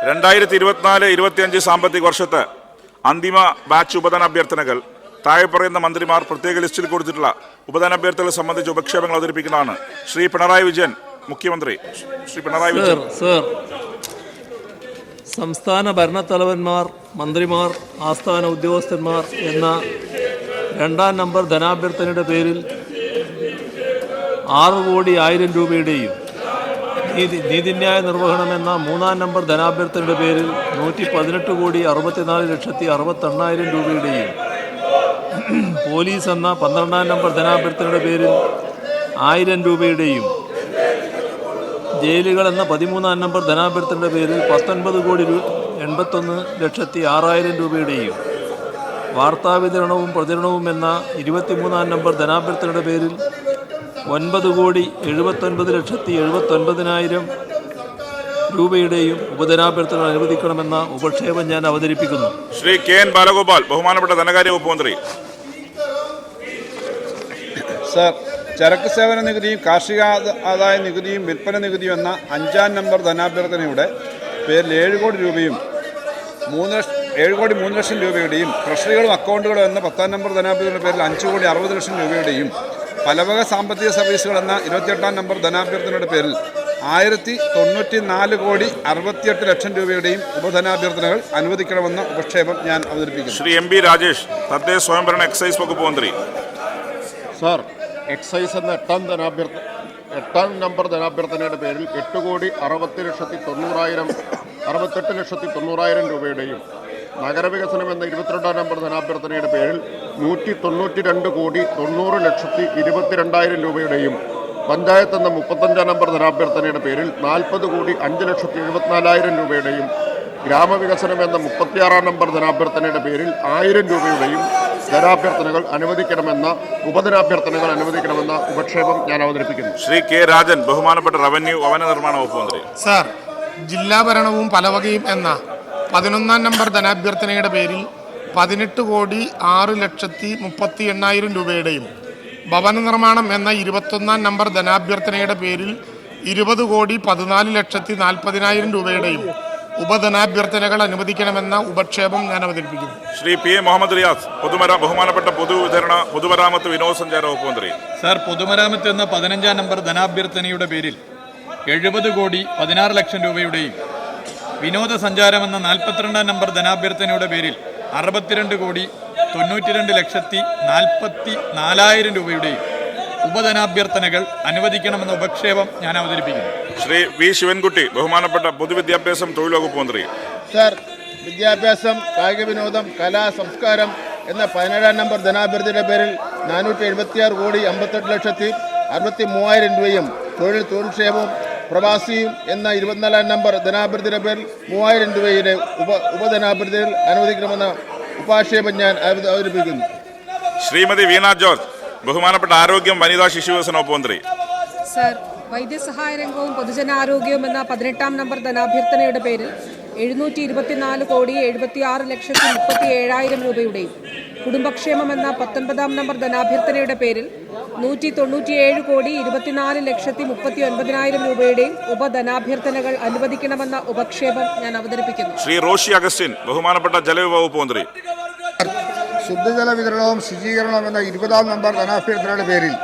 2024-25 സാമ്പത്തിക വർഷത്തെ അന്തിമ ബാച്ച് ഉപധനാഭ്യർത്ഥനകൾ താഴെ പറയുന്ന മന്ത്രിമാർ പ്രത്യേക ലിസ്റ്റിൽ കൊടുത്തിട്ടുള്ള ഉപധനാഭ്യർത്ഥനകളെ സംബന്ധിച്ച് ഉപക്ഷേപങ്ങൾ അവതരിപ്പിക്കുന്നതാണ്. ശ്രീ പിണറായി വിജയൻ, മുഖ്യമന്ത്രി. ശ്രീ പിണറായി വിജയൻ. സർ, സംസ്ഥാന ഭരണത്തലവന്മാർ, മന്ത്രിമാർ, ആസ്ഥാന ഉദ്യോഗസ്ഥന്മാർ എന്ന 2ാം നമ്പർ ധനാഭ്യർത്ഥനയുടെ പേരിൽ 6,100,000 രൂപയുടെയും നീതിന്യായ നിർവഹണം എന്ന 3ാം നമ്പർ ധനാഭ്യർത്ഥനയുടെ പേരിൽ 118,64,68,000 രൂപയുടെയും പോലീസ് എന്ന 12ാം നമ്പർ ധനാഭ്യർത്ഥനയുടെ പേരിൽ 1,000 രൂപയുടെയും ജയിലുകൾ എന്ന 13ാം നമ്പർ ധനാഭ്യർത്ഥനയുടെ പേരിൽ 19,81,06,000 രൂപയുടെയും വാർത്താവിതരണവും പ്രചരണവും എന്ന 23ാം നമ്പർ ധനാഭ്യർത്ഥനയുടെ പേരിൽ 9,79,79,000 രൂപയുടെയും ഉപധനാഭ്യർത്ഥന അനുവദിക്കണമെന്ന ഉപക്ഷേപം ഞാൻ അവതരിപ്പിക്കുന്നു. ശ്രീ കെ എൻ ബാലഗോപാൽ, ബഹുമാനപ്പെട്ട ധനകാര്യ വകുപ്പ് മന്ത്രി. സർ, ചരക്ക് സേവന നികുതിയും കാർഷിക ആദായ നികുതിയും വിൽപ്പന നികുതിയും എന്ന 5ാം നമ്പർ ധനാഭ്യർത്ഥനയുടെ പേരിൽ 7 കോടി രൂപയും 7,03,00,000 രൂപയുടെയും ട്രഷറികളും അക്കൗണ്ടുകളും എന്ന 10ാം നമ്പർ ധനാഭ്യർത്ഥനയുടെ പേരിൽ 5,60,00,000 രൂപയുടെയും പലവക സാമ്പത്തിക സർവീസുകൾ എന്ന 28ാം നമ്പർ ധനാഭ്യർത്ഥനയുടെ പേരിൽ 1,094,68,00,000 രൂപയുടെയും ഉപധനാഭ്യർത്ഥനകൾ അനുവദിക്കണമെന്ന ഉപക്ഷേപം ഞാൻ അവതരിപ്പിക്കുന്നു. ശ്രീ എം ബി രാജേഷ്, തദ്ദേശ സ്വയംഭരണ എക്സൈസ് വകുപ്പ് മന്ത്രി. സാർ, എക്സൈസ് എന്ന 8ാം നമ്പർ ധനാഭ്യർത്ഥനയുടെ പേരിൽ 8,68,90,000 രൂപയുടെയും നഗരവികസനം എന്ന 22ാം നമ്പർ ധനാഭ്യർത്ഥനയുടെ പേരിൽ 192,90,22,000 രൂപയുടെയും പഞ്ചായത്ത് എന്ന 35ാം നമ്പർ ധനാഭ്യർത്ഥനയുടെ പേരിൽ 40,05,74,000 രൂപയുടെയും ഗ്രാമവികസനം എന്ന 36ാം നമ്പർ ധനാഭ്യർത്ഥനയുടെ പേരിൽ 1,000 രൂപയുടെയും ധനാഭ്യർത്ഥനകൾ അനുവദിക്കണമെന്ന ഉപക്ഷേപം ഞാൻ അവതരിപ്പിക്കുന്നു. ശ്രീ കെ രാജൻ, ബഹുമാനപ്പെട്ട റവന്യൂ ഭവന നിർമ്മാണ വകുപ്പ് മന്ത്രി. സാർ, ജില്ലാ ഭരണവും പലവകയും എന്ന 11ാം നമ്പർ ധനാഭ്യർത്ഥനയുടെ പേരിൽ 18,06,38,000 രൂപയുടെയും ഭവന നിർമ്മാണം എന്ന 21ാം നമ്പർ ധനാഭ്യർത്ഥനയുടെ പേരിൽ 20,14,40,000 രൂപയുടെയും ഉപധനാഭ്യർത്ഥനകൾ അനുവദിക്കണമെന്ന ഉപക്ഷേപം ഞാൻ അവതരിപ്പിക്കുന്നു. ശ്രീ പി എ മുഹമ്മദ് റിയാസ്, ബഹുമാനപ്പെട്ട പൊതുമരാമത്ത് വിനോദസഞ്ചാര വകുപ്പ് മന്ത്രി. സാർ, പൊതുമരാമത്ത് എന്ന 15ാം നമ്പർ ധനാഭ്യർത്ഥനയുടെ പേരിൽ 70,16,00,000 രൂപയുടെയും വിനോദസഞ്ചാരം എന്ന 42ാം നമ്പർ ധനാഭ്യർത്ഥനയുടെ പേരിൽ 62,92,44,000 രൂപയുടെയും ഉപധനാഭ്യർത്ഥനകൾ അനുവദിക്കണമെന്ന ഉപക്ഷേപം ഞാൻ അവതരിപ്പിക്കുന്നു. ശ്രീ വി ശിവൻകുട്ടി, ബഹുമാനപ്പെട്ട പൊതുവിദ്യാഭ്യാസം തൊഴിൽ വകുപ്പ് മന്ത്രി. സർ, വിദ്യാഭ്യാസം, കായിക വിനോദം, കലാ, സംസ്കാരം എന്ന 17ാം നമ്പർ ധനാഭ്യർത്ഥനയുടെ പേരിൽ 476,58,63,000 രൂപയും തൊഴിൽക്ഷേമവും പ്രവാസിയും എന്ന 24ാം നമ്പർ ധനാഭ്യർത്ഥനയുടെ പേരിൽ 3,000 രൂപയുടെ ഉപധനാഭ്യർത്ഥനകൾ അനുവദിക്കണമെന്ന ഉപാക്ഷേപം ഞാൻ അവതരിപ്പിക്കുന്നു. ശ്രീമതി വീണ ജോർജ്, ബഹുമാനപ്പെട്ട ആരോഗ്യം, വനിതാ ശിശു വികസന വകുപ്പ് മന്ത്രി. സർ, വൈദ്യസഹായ രംഗവും പൊതുജനാരോഗ്യവും എന്ന 18ാം നമ്പർ ധനാഭ്യർത്ഥനയുടെ പേരിൽ 724,76,37,000 രൂപയുടെയും കുടുംബക്ഷേമം എന്ന 19ാം നമ്പർ ധനാഭ്യർത്ഥനയുടെ പേരിൽ 197,24,39,000 രൂപയുടെയും ഉപധനാഭ്യർത്ഥനകൾ അനുവദിക്കണമെന്ന ഉപക്ഷേപം ഞാൻ അവതരിപ്പിക്കുന്നു. ശ്രീ റോഷി അഗസ്റ്റിൻ, ബഹുമാനപ്പെട്ട ജലവകുപ്പ് മന്ത്രി. ശുദ്ധജല വിതരണവും ശുചീകരണവും എന്ന 20ാം നമ്പർ ധനാഭ്യർത്ഥനയുടെ പേരിൽ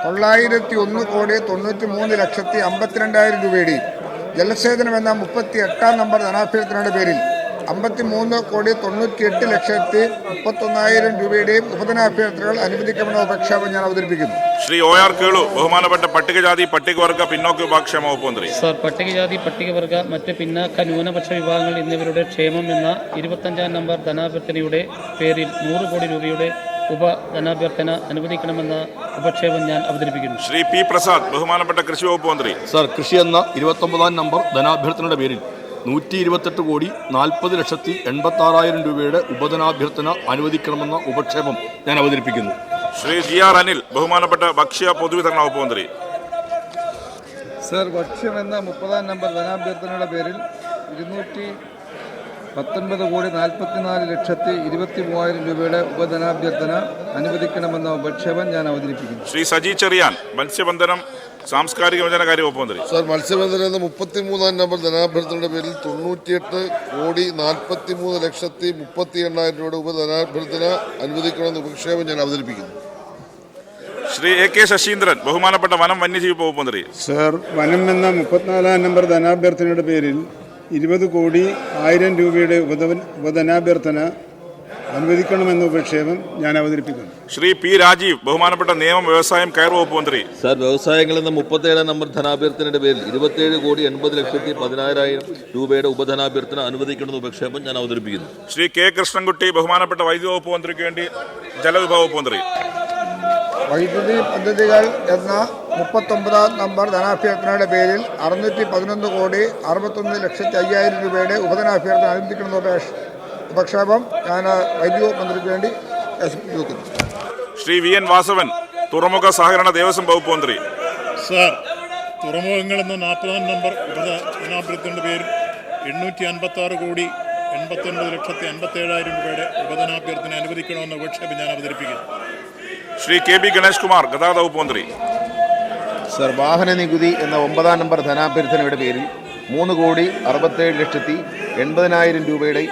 901,93,52,000 രൂപയുടെയും ജലസേചനം എന്ന 38ാം നമ്പർ ധനാഭ്യർത്ഥനയുടെ പേരിൽ 53,98,31,000 രൂപയുടെയും ഉപധനാഭ്യർത്ഥനകൾ അനുവദിക്കണമെന്ന ഉപക്ഷേപം ഞാൻ അവതരിപ്പിക്കുന്നു. ശ്രീ ഒ ആർ കേളു, ബഹുമാനപ്പെട്ട പട്ടികജാതി പട്ടികവർഗ പിന്നോക്ക വിഭാഗക്ഷേമ വകുപ്പ് മന്ത്രി. സർ, പട്ടികജാതി പട്ടികവർഗ മറ്റ് പിന്നാക്ക ന്യൂനപക്ഷ വിഭാഗങ്ങൾ എന്നിവരുടെ ക്ഷേമം എന്ന 25ാം നമ്പർ ധനാഭ്യർത്ഥനയുടെ പേരിൽ 100 കോടി രൂപയുടെ ഉപധനാഭ്യർത്ഥന അനുവദിക്കണമെന്ന ഉപക്ഷേപം ഞാൻ അവതരിപ്പിക്കുന്നു. ശ്രീ പി പ്രസാദ്, ബഹുമാനപ്പെട്ട കൃഷി വകുപ്പ് മന്ത്രി. സർ, കൃഷി എന്ന 29ാം നമ്പർ ധനാഭ്യർത്ഥനയുടെ പേരിൽ 128,40,86,000 രൂപയുടെ ഉപധനാഭ്യർത്ഥന അനുവദിക്കണമെന്ന ഉപക്ഷേപം ഞാൻ അവതരിപ്പിക്കുന്നു. ശ്രീ ജി ആർ അനിൽ, ബഹുമാനപ്പെട്ട ഭക്ഷ്യ പൊതുവിതരണ വകുപ്പ് മന്ത്രി. സർ, ഭക്ഷ്യം എന്ന 30ാം നമ്പർ ധനാഭ്യർത്ഥനയുടെ പേരിൽ 219,44,23,000 രൂപയുടെ ഉപധനാഭ്യർത്ഥന അനുവദിക്കണമെന്ന ഉപക്ഷേപം ഞാൻ അവതരിപ്പിക്കുന്നു. ശ്രീ സജി ചെറിയാൻ, മത്സ്യബന്ധനം, സാംസ്കാരിക വിഭജനകാര്യ വകുപ്പ് മന്ത്രി. സർ, മത്സ്യബന്ധനം എന്ന 33-ാം നമ്പർ ധനാഭ്യർത്ഥനയുടെ പേരിൽ 98,43,38,000 രൂപയുടെ ഉപധനാഭ്യർത്ഥന അനുവദിക്കണമെന്ന് ഉപക്ഷേപം ഞാൻ അവതരിപ്പിക്കുന്നു. ശ്രീ AK ശശീന്ദ്രൻ, ബഹുമാനപ്പെട്ട വനം വന്യജീവി വകുപ്പ് മന്ത്രി. സർ, വനം എന്ന 34-ാം നമ്പർ ധനാഭ്യർത്ഥനയുടെ പേരിൽ 20,01,00,000 രൂപയുടെ ഉപധനാഭ്യർത്ഥന അനുവദിക്കണമെന്ന ഉപക്ഷേപം ഞാൻ അവതരിപ്പിക്കുന്നു. ശ്രീ P രാജീവ്, ബഹുമാനപ്പെട്ട നിയമം, വ്യവസായം, കയർ വകുപ്പ് മന്ത്രി. സാർ, വ്യവസായങ്ങളിൽ നിന്ന് 37-ാം നമ്പർ ധനാഭ്യർത്ഥനയുടെ പേരിൽ 27,80,10,000 രൂപയുടെ ഉപധനാഭ്യർത്ഥന അനുവദിക്കണമെന്ന ഉപക്ഷേപം ഞാൻ അവതരിപ്പിക്കുന്നു. ശ്രീ K കൃഷ്ണൻകുട്ടി, ബഹുമാനപ്പെട്ട വൈദ്യുതി വകുപ്പ് മന്ത്രിക്ക് വേണ്ടി ജലവിഭവ വകുപ്പ് മന്ത്രി. വൈദ്യുതി പദ്ധതികൾ എന്ന 39-ാം നമ്പർ ധനാഭ്യർത്ഥനയുടെ പേരിൽ 611,61,05,000 രൂപയുടെ ഉപധനാഭ്യർത്ഥന അനുവദിക്കണമെന്ന ഉപക്ഷേപം ഞാൻ വൈദ്യുതി മന്ത്രിക്ക് വേണ്ടി വെക്കുന്നു. ശ്രീ VN വാസവൻ, തുറമുഖ സഹകരണ ദേവസ്വം വകുപ്പ് മന്ത്രി. സാർ, തുറമുഖങ്ങളെന്ന 40-ാം നമ്പർ ഉപധനാഭ്യർത്ഥനയുടെ പേരിൽ 856,89,57,000 രൂപയുടെ ഉപധനാഭ്യർത്ഥന അനുവദിക്കണമെന്ന ഉപക്ഷേപം ഞാൻ അവതരിപ്പിക്കുന്നു. ശ്രീ KB ഗണേഷ് കുമാർ, ഗതാഗത വകുപ്പ് മന്ത്രി. സർ, വാഹന നികുതി എന്ന 9-ാം നമ്പർ ധനാഭ്യർത്ഥനയുടെ പേരിൽ 3,67,80,000 രൂപയുടെ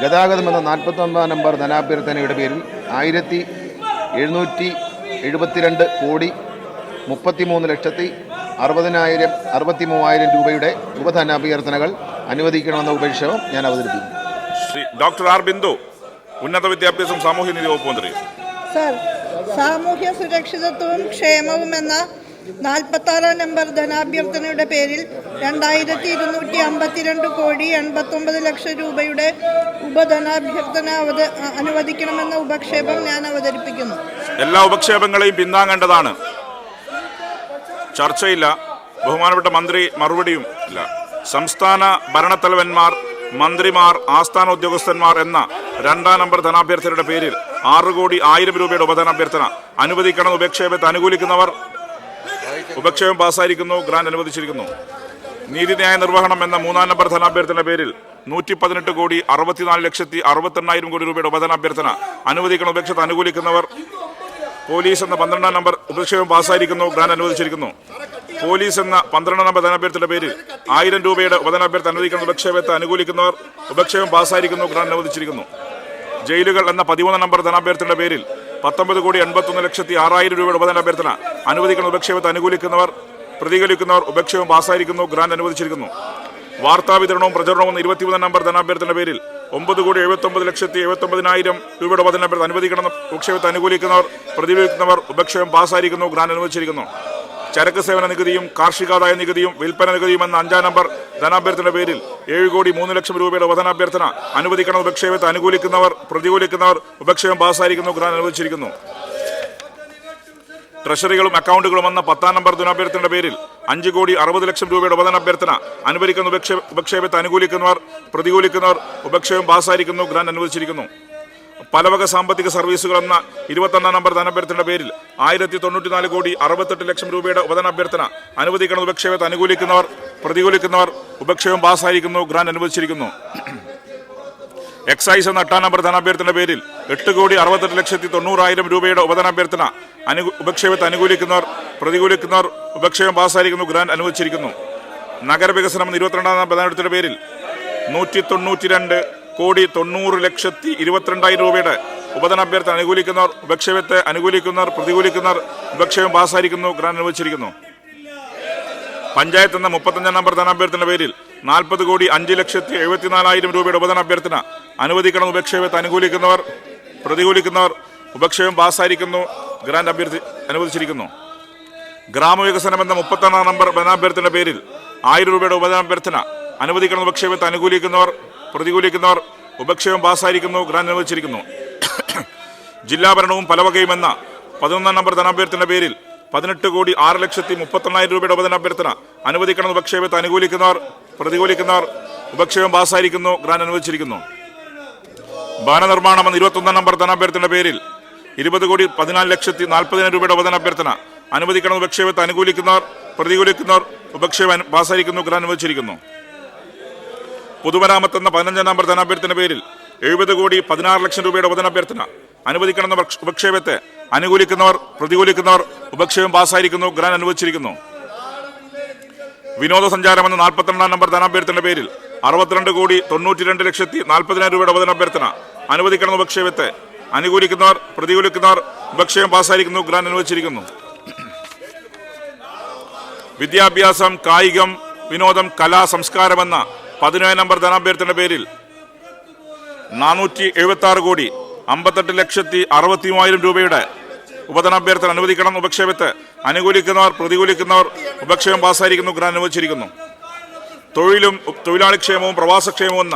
ഗതാഗതം എന്ന 49-ാം നമ്പർ ധനാഭ്യർത്ഥനയുടെ പേരിൽ 1,772,33,60,000 രൂപയുടെ ഉപധനാഭ്യർത്ഥനകൾ അനുവദിക്കണമെന്ന ഉപക്ഷേപം ഞാൻ അവതരിപ്പിക്കുന്നു. ശ്രീ ഡോക്ടർ R ബിന്ദു, ഉന്നത വിദ്യാഭ്യാസം സാമൂഹ്യനീതി വകുപ്പ് മന്ത്രി. സർ, സാമൂഹ്യ സുരക്ഷിതത്വവും ക്ഷേമവും എന്ന 46-ാം നമ്പർ ധനാഭ്യർത്ഥനയുടെ പേരിൽ 2,252,89,00,000 രൂപയുടെ ഉപധനാഭ്യർത്ഥന അനുവദിക്കണമെന്ന ഉപക്ഷേപം ഞാൻ അവതരിപ്പിക്കുന്നു. എല്ലാ ഉപക്ഷേപങ്ങളെയും പിന്താങ്ങേണ്ടതാണ്. ചർച്ചയില്ല. ബഹുമാനപ്പെട്ട മന്ത്രി മറുപടിയും ഇല്ല. സംസ്ഥാന ഭരണത്തലവന്മാർ, മന്ത്രിമാർ, ആസ്ഥാന ഉദ്യോഗസ്ഥന്മാർ എന്ന 2-ാം നമ്പർ ധനാഭ്യർത്ഥനയുടെ പേരിൽ 6,01,00,000 രൂപയുടെ ഉപധനാഭ്യർത്ഥന അനുവദിക്കണമെന്ന് ഉപക്ഷേപത്തെ അനുകൂലിക്കുന്നവർ ഉപക്ഷേപം പാസ്സായിരിക്കുന്നു. ഗ്രാന്റ് അനുവദിച്ചിരിക്കുന്നു. നീതിന്യായ നിർവഹണം എന്ന 3-ാം നമ്പർ ധനാഭ്യർത്ഥനയുടെ പേരിൽ 118,64,68,000 രൂപയുടെ ഉപധനാഭ്യർത്ഥന അനുവദിക്കണം. ഉപക്ഷേപത്തെ അനുകൂലിക്കുന്നവർ പോലീസ് എന്ന 12-ാം നമ്പർ ഉപക്ഷേപം പാസ്സായിരിക്കുന്നു. ഗ്രാന്റ് അനുവദിച്ചിരിക്കുന്നു. പോലീസ് എന്ന 12-ാം നമ്പർ ധനാഭ്യർത്ഥനയുടെ പേരിൽ 1,000 രൂപയുടെ ഉപധനാഭ്യർത്ഥന അനുവദിക്കുന്ന ഉപക്ഷേപത്തെ അനുകൂലിക്കുന്നവർ ഉപക്ഷേപം പാസ്സായിരിക്കുന്നു. ഗ്രാന്റ് അനുവദിച്ചിരിക്കുന്നു. ജയിലുകൾ എന്ന 13-ാം നമ്പർ ധനാഭ്യർത്ഥനയുടെ പേരിൽ 19,81,06,000 രൂപയുടെ ഉപധനാഭ്യർത്ഥന അനുവദിക്കുന്ന ഉപക്ഷേപത്തെ അനുകൂലിക്കുന്നവർ പ്രതികരിക്കുന്നവർ ഉപക്ഷേപം പാസ്സായിരിക്കുന്നു. ഗ്രാന്റ് അനുവദിച്ചിരിക്കുന്നു. വാർത്താ വിതരണവും പ്രചരണവും എന്ന 23-ാം നമ്പർ ധനാഭ്യർത്ഥനയുടെ പേരിൽ 9,79,79,000 രൂപയുടെ ഉപധനാഭ്യർത്ഥന അനുവദിക്കണമെന്ന് ഉപക്ഷേപത്തെ അനുകൂലിക്കുന്നവർ പ്രതികരിക്കുന്നവർ ഉപക്ഷേപം പാസ്സായിരിക്കുന്നു. ഗ്രാന്റ് അനുവദിച്ചിരിക്കുന്നു. ചരക്ക് സേവന നികുതിയും കാർഷികാദായ നികുതിയും വിൽപ്പന നികുതിയും എന്ന 5-ാം നമ്പർ ധനാഭ്യർത്ഥനയുടെ പേരിൽ 7,03,00,000 രൂപയുടെ ഉപധനാഭ്യർത്ഥന അനുവദിക്കണം. ഉപക്ഷേപത്തെ അനുകൂലിക്കുന്നവർ പ്രതികൂലിക്കുന്നവർ ഉപക്ഷേപം പാസ്സായിരിക്കുന്നു. ഗ്രാന്റ് അനുവദിച്ചിരിക്കുന്നു. ട്രഷറികളും അക്കൗണ്ടുകളും എന്ന 10-ാം നമ്പർ ധനാഭ്യർത്ഥനയുടെ പേരിൽ 5,60,00,000 രൂപയുടെ ഉപധനാഭ്യർത്ഥന അനുവദിക്കുന്ന ഉപക്ഷേപത്തെ അനുകൂലിക്കുന്നവർ പ്രതികൂലിക്കുന്നവർ ഉപക്ഷേപം പാസ്സായിരിക്കുന്നു. ഗ്രാന്റ് അനുവദിച്ചിരിക്കുന്നു. പലവക സാമ്പത്തിക സർവീസുകൾ എന്ന 21-ാം നമ്പർ ധനാഭ്യർത്ഥനയുടെ പേരിൽ 1,094,68,00,000 രൂപയുടെ ഉപധനാഭ്യർത്ഥന അനുവദിക്കണം. ഉപക്ഷേപത്തെ അനുകൂലിക്കുന്നവർ പ്രതികൂലിക്കുന്നവർ ഉപക്ഷേപം പാസ്സായിരിക്കുന്നു. ഗ്രാന്റ് അനുവദിച്ചിരിക്കുന്നു. എക്സൈസ് എന്ന 8-ാം നമ്പർ ധനാഭ്യർത്ഥനയുടെ പേരിൽ 8,68,90,000 രൂപയുടെ ഉപധനാഭ്യർത്ഥന ഉപക്ഷേപത്തെ അനുകൂലിക്കുന്നവർ പ്രതികൂലിക്കുന്നവർ ഉപക്ഷേപം പാസ്സായിരിക്കുന്നു. ഗ്രാന്റ് അനുവദിച്ചിരിക്കുന്നു. നഗരവികസനം എന്ന 22-ാം നമ്പർ ധനാഭ്യർത്ഥനയുടെ പേരിൽ 190,90,22,000 രൂപയുടെ ഉപധനാഭ്യർത്ഥന അനുകൂലിക്കുന്നവർ ഉപക്ഷേപത്തെ അനുകൂലിക്കുന്നവർ പ്രതികൂലിക്കുന്നവർ ഉപക്ഷേപം പാസ്സായിരിക്കുന്നു. ഗ്രാന്റ് അനുവദിച്ചിരിക്കുന്നു. പഞ്ചായത്ത് എന്ന 35-ാം നമ്പർ ധനാഭ്യർത്ഥനയുടെ പേരിൽ 40,05,74,000 രൂപയുടെ ഉപധനാഭ്യർത്ഥന അനുവദിക്കണം. ഉപക്ഷേപത്തെ അനുകൂലിക്കുന്നവർ പ്രതികൂലിക്കുന്നവർ ഉപക്ഷേപം പാസ്സായിരിക്കുന്നു. ഗ്രാന്റ് അനുവദിച്ചിരിക്കുന്നു. ഗ്രാമവികസനം എന്ന 31-ാം നമ്പർ ധനാഭ്യർത്ഥനയുടെ പേരിൽ 1,000 രൂപയുടെ ഉപധനാഭ്യർത്ഥന അനുവദിക്കണം. ഉപക്ഷേപത്തെ അനുകൂലിക്കുന്നവർ പ്രതികൂലിക്കുന്നവർ ഉപക്ഷേപം പാസ്സായിരിക്കുന്നു. ഗ്രാന്റ് അനുവദിച്ചിരിക്കുന്നു. ജില്ലാ ഭരണവും പലവകയും എന്ന 11-ാം നമ്പർ ധനാഭ്യർത്ഥനയുടെ പേരിൽ 18,06,31,000 രൂപയുടെ ഉപധനാഭ്യർത്ഥന അനുവദിക്കണം. ഉപക്ഷേപത്തെ അനുകൂലിക്കുന്നവർ പ്രതികൂലിക്കുന്നവർ ഉപക്ഷേപം പാസ്സായിരിക്കുന്നു. ഗ്രാന്റ് അനുവദിച്ചിരിക്കുന്നു. ഭവനനിർമ്മാണം എന്ന 21-ാം നമ്പർ ധനാഭ്യർത്ഥനയുടെ പേരിൽ 20,14,40,000 രൂപയുടെ ഉപധനാഭ്യർത്ഥന അനുവദിക്കണം. ഉപക്ഷേപത്തെ അനുകൂലിക്കുന്നവർ പ്രതികൂലിക്കുന്നവർ ഉപക്ഷേപം പാസ്സായിരിക്കുന്നു. ഗ്രാന്റ് അനുവദിച്ചിരിക്കുന്നു. പൊതുമരാമത്ത് എന്ന 15-ാം നമ്പർ ധനാഭ്യർത്ഥനയുടെ പേരിൽ 70,16,00,000 രൂപയുടെ ഉപധനാഭ്യർത്ഥന അനുവദിക്കണമെന്ന ഉപക്ഷേപത്തെ അനുകൂലിക്കുന്നവർ പ്രതികൂലിക്കുന്നവർ ഉപക്ഷേപം പാസ്സായിരിക്കുന്നു. ഗ്രാന്റ് അനുവദിച്ചിരിക്കുന്നു. വിനോദസഞ്ചാരം എന്ന 42 നമ്പർ ധനാഭ്യർത്ഥനയുടെ പേരിൽ 62,92,40,000 രൂപയുടെ ഉപധനാഭ്യർത്ഥന അനുവദിക്കണമെന്ന ഉപക്ഷേപത്തെ അനുകൂലിക്കുന്നവർ പ്രതികൂലിക്കുന്നവർ ഉപക്ഷേപം പാസായിരിക്കുന്നു. ഗ്രാന്റ് അനുവദിച്ചിരിക്കുന്നു. വിദ്യാഭ്യാസം, കായികം, വിനോദം, കലാ, സംസ്കാരം എന്ന 17 നമ്പർ ധനാഭ്യർത്ഥനയുടെ പേരിൽ 476,58,63,000 രൂപയുടെ ഉപധനാഭ്യർത്ഥന അനുവദിക്കണം. ഉപക്ഷേപത്തെ അനുകൂലിക്കുന്നവർ പ്രതികൂലിക്കുന്നവർ ഉപക്ഷേപം പാസായിരിക്കുന്നു. ഗ്രാന്റ് അനുവദിച്ചിരിക്കുന്നു. തൊഴിലും തൊഴിലാളി ക്ഷേമവും പ്രവാസക്ഷേമവും എന്ന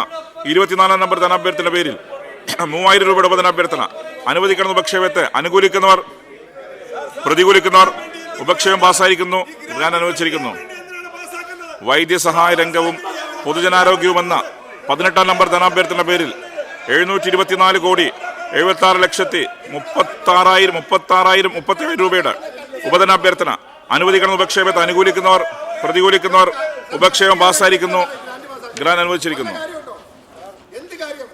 24 നമ്പർ ധനാഭ്യർത്ഥനയുടെ പേരിൽ 3,000 രൂപയുടെ ഉപധനാഭ്യർത്ഥന അനുവദിക്കണം. ഉപക്ഷേപത്തെ അനുകൂലിക്കുന്നവർ പ്രതികൂലിക്കുന്നവർ ഉപക്ഷേപം പാസായിരിക്കുന്നു. ഗ്രാന്റ് അനുവദിച്ചിരിക്കുന്നു. വൈദ്യസഹായ രംഗവും പൊതുജനാരോഗ്യവും എന്ന 18 നമ്പർ ധനാഭ്യർത്ഥന പേരിൽ 724,76,36,37 രൂപയുടെ ഉപധനാഭ്യർത്ഥന അനുവദിക്കണം. ഉപക്ഷേപത്തെ അനുകൂലിക്കുന്നവർ പ്രതികൂലിക്കുന്നവർ ഉപക്ഷേപം പാസായിരിക്കുന്നു. ഗ്രാന്റ് അനുവദിച്ചിരിക്കുന്നു.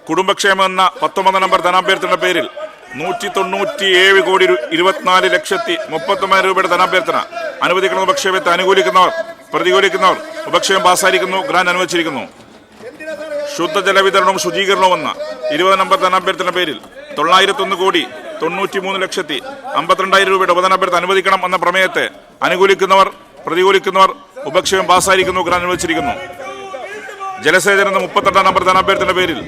കുടുംബക്ഷേമം എന്ന 19 നമ്പർ ധനാഭ്യർത്ഥനയുടെ പേരിൽ 197,24,30,39 രൂപയുടെ ധനാഭ്യർത്ഥന അനുവദിക്കണം. ഉപക്ഷേപത്തെ അനുകൂലിക്കുന്നവർ പ്രതികൂലിക്കുന്നവർ ഉപക്ഷേപം പാസായിരിക്കുന്നു. ഗ്രാന്റ് അനുവദിച്ചിരിക്കുന്നു. ശുദ്ധജല വിതരണവും ശുചീകരണവും എന്ന 20 നമ്പർ ധനാഭ്യർത്ഥന പേരിൽ 901,93,52,000 രൂപയുടെ ഉപധനാഭ്യർത്ഥന അനുവദിക്കണം എന്ന പ്രമേയത്തെ അനുകൂലിക്കുന്നവർ പ്രതികൂലിക്കുന്നവർ ഉപക്ഷേപം പാസായിരിക്കുന്നു. ഗ്രാന്റ് അനുവദിച്ചിരിക്കുന്നു. ജലസേചനം എന്ന 32 നമ്പർ ധനാഭ്യർത്ഥന പേരിൽ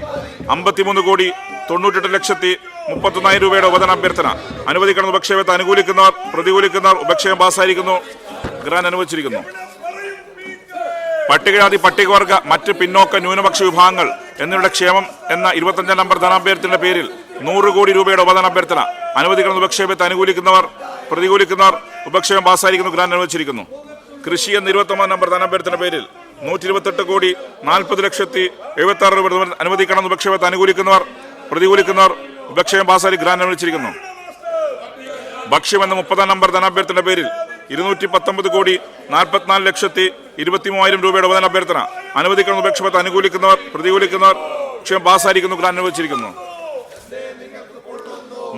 53,98,31,000 രൂപയുടെ ഉപധനാഭ്യർത്ഥന അനുവദിക്കണം. ഉപക്ഷേപത്തെ അനുകൂലിക്കുന്നവർ പ്രതികൂലിക്കുന്നവർ ഉപക്ഷേപം പാസായിരിക്കുന്നു. ഗ്രാന്റ് അനുവദിച്ചിരിക്കുന്നു. പട്ടികജാതി പട്ടികവർഗ മറ്റ് പിന്നോക്ക ന്യൂനപക്ഷ വിഭാഗങ്ങൾ എന്നിവരുടെ ക്ഷേമം എന്ന 25 നമ്പർ ധനാഭ്യർത്ഥനയുടെ പേരിൽ 100 കോടി രൂപയുടെ ഉപധനാഭ്യർത്ഥന അനുവദിക്കണം. ഉപക്ഷേപത്തെ അനുകൂലിക്കുന്നവർ പ്രതികൂലിക്കുന്നവർ ഉപക്ഷേപം പാസായിരിക്കുന്നു. ഗ്രാന്റ് അനുവദിച്ചിരിക്കുന്നു. കൃഷി എന്ന 29 നമ്പർ ധനാഭ്യർത്ഥന പേരിൽ 128,40,70,76 രൂപ അനുവദിക്കണം. ഉപക്ഷേപത്തെ അനുകൂലിക്കുന്നവർ പ്രതികൂലിക്കുന്നവർ ഉപക്ഷേപം പാസായി. ഗ്രാന്റ് അനുവദിച്ചിരിക്കുന്നു. ഭക്ഷ്യം എന്ന 30 നമ്പർ ധനാഭ്യർത്ഥന പേരിൽ 219,44,23,000 രൂപയുടെ ഉപധനാഭ്യർത്ഥന അനുവദിക്കണം. ഉപക്ഷേപത്തെ അനുകൂലിക്കുന്നവർ പ്രതികൂലിക്കുന്നവർ ഉപക്ഷേപം പാസായിരിക്കുന്നു. ഗ്രാന്റ് അനുവദിച്ചിരിക്കുന്നു.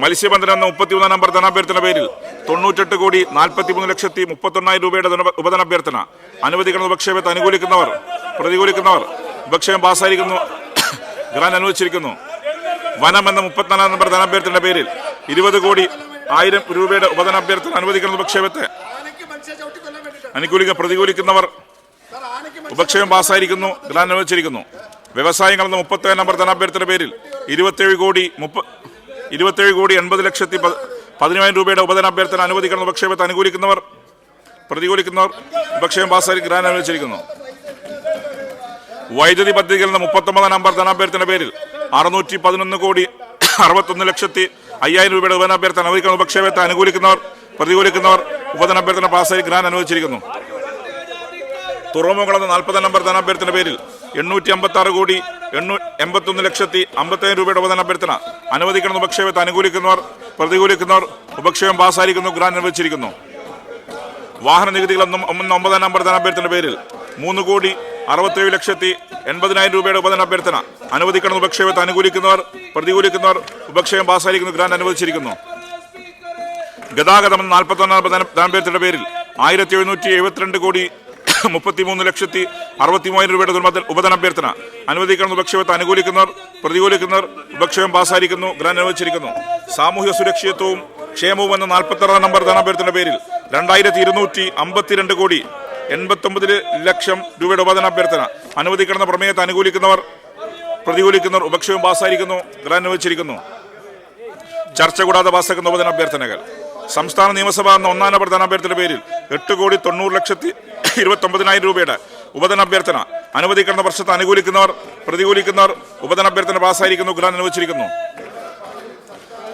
മത്സ്യബന്ധനം എന്ന 31 നമ്പർ ധനാഭ്യർത്ഥന പേരിൽ 98,43,31,000 രൂപയുടെ ഉപധനാഭ്യർത്ഥന അനുവദിക്കണം. ഉപക്ഷേപത്തെ അനുകൂലിക്കുന്നവർ പ്രതികൂലിക്കുന്നവർ ഉപക്ഷേപം പാസായിരിക്കുന്നു. ഗ്രാന്റ് അനുവദിച്ചിരിക്കുന്നു. വനം എന്ന 34 നമ്പർ ധനാഭ്യർത്ഥനയുടെ പേരിൽ 20,100,000 രൂപയുടെ ഉപധനാഭ്യർത്ഥന അനുവദിക്കണം. ഉപക്ഷേപത്തെ പ്രതികൂലിക്കുന്നവർ ഉപക്ഷേപം പാസായിരിക്കുന്നു. ഗ്രാന്റ് അനുവദിച്ചിരിക്കുന്നു. വ്യവസായങ്ങൾ എന്ന 37 നമ്പർ ധനാഭ്യർത്ഥന പേരിൽ 27,80,10,10,000 രൂപയുടെ ഉപധനാഭ്യർത്ഥന അനുവദിക്കണം. ഉപക്ഷേപത്തെ അനുകൂലിക്കുന്നവർ പ്രതികൂലിക്കുന്നവർ ഉപക്ഷേപം പാസായി. ഗ്രാന്റ് അനുവദിച്ചിരിക്കുന്നു. വൈദ്യുതി പദ്ധതികൾ എന്ന 39 നമ്പർ ധനാഭ്യർത്ഥന പേരിൽ 611,61,05,000 രൂപയുടെ ഉപധനാഭ്യർത്ഥന അനുവദിക്കണം. ഉപക്ഷേപത്തെ അനുകൂലിക്കുന്നവർ പ്രതികൂലിക്കുന്നവർ ഉപധനാഭ്യർത്ഥന പാസായി. ഗ്രാന്റ് അനുവദിച്ചിരിക്കുന്നു. തുറമുഖങ്ങൾ എന്ന 40 നമ്പർ ധനാഭ്യർത്ഥന പേരിൽ 856,81,50,000 രൂപയുടെ ഉപധനാഭ്യർത്ഥന അനുവദിക്കണം. ഉപക്ഷേപത്തെ അനുകൂലിക്കുന്നവർ പ്രതികൂലിക്കുന്നവർ ഉപക്ഷേപം പാസായിരിക്കുന്നു. ഗ്രാന്റ് അനുവദിച്ചിരിക്കുന്നു. വാഹന നികുതികൾ എന്ന 9 നമ്പർ ധനാഭ്യർത്ഥന പേരിൽ 3,67,80,000 രൂപയുടെ ഉപധനാഭ്യർത്ഥന അനുവദിക്കണം. ഉപക്ഷേപത്തെ അനുകൂലിക്കുന്നവർ പ്രതികൂലിക്കുന്നവർ ഉപക്ഷേപം പാസായിരിക്കുന്നു. ഗ്രാന്റ് അനുവദിച്ചിരിക്കുന്നു. ഗതാഗതം എന്ന 41 നമ്പർ ധനാഭ്യർത്ഥനയുടെ പേരിൽ 1,772,33,60,60,000 രൂപയുടെ ഉപധനാഭ്യർത്ഥന അനുവദിക്കണം. ഉപക്ഷേപത്തെ അനുകൂലിക്കുന്നവർ പ്രതികൂലിക്കുന്നവർ ഉപക്ഷേപം പാസായിരിക്കുന്നു. ഗ്രാന്റ് അനുവദിച്ചിരിക്കുന്നു. സാമൂഹ്യ സുരക്ഷിതത്വവും ക്ഷേമവും എന്ന 46 നമ്പർ ധനാഭ്യർത്ഥനയുടെ പേരിൽ 2,252,89,00,000 രൂപയുടെ ഉപധനാഭ്യർത്ഥന അനുവദിക്കണമെന്ന പ്രമേയത്തെ അനുകൂലിക്കുന്നവർ പ്രതികൂലിക്കുന്നവർ ഉപക്ഷേപം പാസായിരിക്കുന്നു. ഗ്രാന്റ് അനുവദിച്ചിരിക്കുന്നു. ചർച്ച കൂടാതെ പാസാക്കുന്ന ഉപധനാഭ്യർത്ഥനകൾ സംസ്ഥാന നിയമസഭ എന്ന 1 നമ്പർ ധനാഭ്യർത്ഥനയുടെ പേരിൽ 8,90,29,000 രൂപയുടെ ഉപധനാഭ്യർത്ഥന അനുവദിക്കുന്ന വർഷത്തെ അനുകൂലിക്കുന്നവർ പ്രതികൂലിക്കുന്നവർ ഉപധനാഭ്യർത്ഥന പാസായിരിക്കുന്നു. ഗ്രാന്റ് അനുവദിച്ചിരിക്കുന്നു.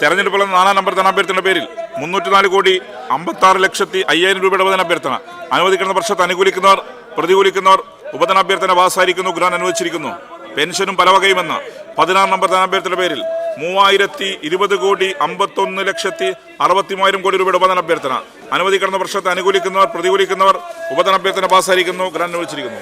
തെരഞ്ഞെടുപ്പുള്ള 4 നമ്പർ ധനാഭ്യർത്ഥനയുടെ പേരിൽ 304,56,05,000 രൂപയുടെ ഉപധനാഭ്യർത്ഥന അനുവദിക്കുന്ന വർഷത്തെ അനുകൂലിക്കുന്നവർ പ്രതികൂലിക്കുന്നവർ ഉപധനാഭ്യർത്ഥന പാസായിരിക്കുന്നു. ഗ്രാന്റ് അനുവദിച്ചിരിക്കുന്നു. പെൻഷനും പലവകയുമെന്ന 16 നമ്പർ ധനാഭ്യർത്ഥനയുടെ പേരിൽ 3,020,51,60,60,000 രൂപയുടെ ഉപധനാഭ്യർത്ഥന അനുവദിക്കുന്ന വർഷത്തെ അനുകൂലിക്കുന്നവർ പ്രതികൂലിക്കുന്നവർ ഉപധനാഭ്യർത്ഥന പാസായിരിക്കുന്നു. ഗ്രാന്റ് അനുവദിച്ചിരിക്കുന്നു.